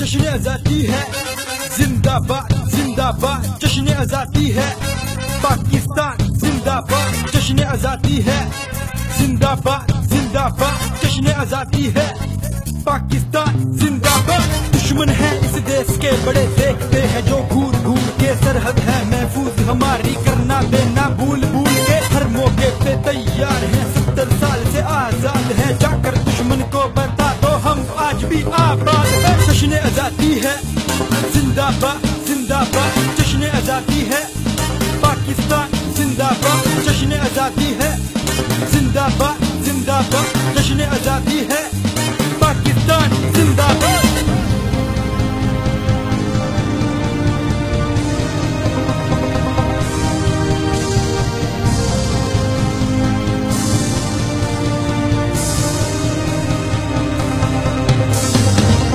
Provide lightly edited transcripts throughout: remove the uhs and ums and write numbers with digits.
जश्न आजादी है जिंदाबाद जिंदाबाद, जश्न आजादी है पाकिस्तान जिंदाबाद, जश्न आजादी है जिंदाबाद जिंदाबाद, जश्न आजादी है पाकिस्तान जिंदाबाद। दुश्मन है इस देश के बड़े देखते हैं जो घूर घूर के, सरहद है महफूज हमारी करना देना भूल भूल के, हर मौके पे तैयार हैं 70 साल से आजाद हैं, जाकर दुश्मन को बता दो हम आज भी आबाद है। जश्न आजादी है जिंदाबाद जिंदाबाद, जश्न आजादी है पाकिस्तान जिंदाबाद, जश्न आजादी है जिंदाबाद जिंदाबाद, जश्न आजादी है पाकिस्तान जिंदाबाद।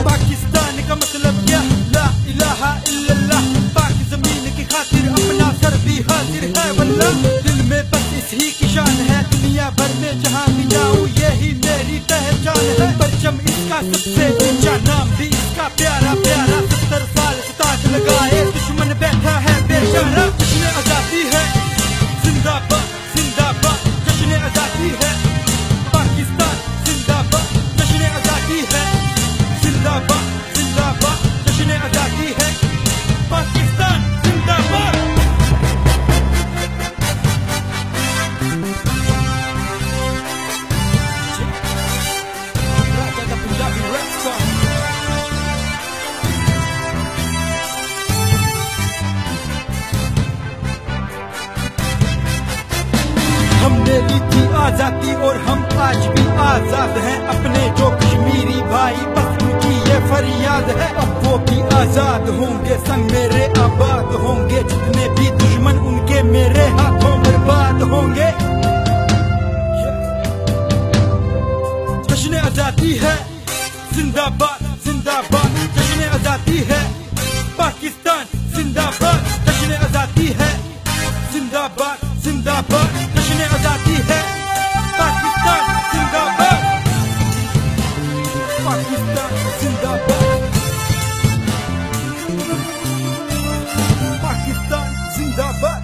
पाकिस्तान का मतलब क्या? ला इलाहा इल्लल्लाह, पाक जमीन की खातिर अपना सर भी हाजिर है वल्लाह। दिल में बस इसी की शान है, दुनिया भर में जहाँ भी जाऊँ यही मेरी पहचान है। परचम इसका सबसे ऊंचा, नाम भी इसका प्यारा प्यारा, 70 साल से ताज लगाए दुश्मन बैठा है बेचारा। जश्न आजादी है जिंदाबाद जिंदाबाद, जश्न आजादी है पाकिस्तान जिंदाबाद, जश्न आजादी है जिंदाबाद जिंदाबाद, जश्न आजादी है पाकिस्तान जिंदाबाद। हमने ली थी आजादी और हम आज भी आजाद हैं, अपने जो कश्मीरी भाई बस उनकी ये फरियाद है। अब वो भी आजाद होंगे संग मेरे आबाद होंगे, जितने भी दुश्मन उनके मेरे हाथों बर्बाद होंगे। जश्न आजादी है जिंदाबाद जिंदाबाद, जश्न आजादी है पाकिस्तान जिंदाबाद, जश्न आजादी है जिंदाबाद जिंदाबाद, जश्न आजादी है पाकिस्तान जिंदाबाद, पाकिस्तान जिंदाबाद, पाकिस्तान जिंदाबाद।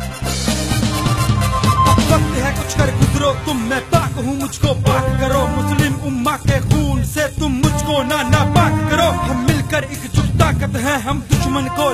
अब वक्त है कुछ कर गुजरो तुम, मैं पाक हूँ मुझको पाक करो, मुस्लिम उम्मा के खून से तुम मुझको ना पाक करो। हम मिलकर एकजुट ताकत है, हम दुश्मन को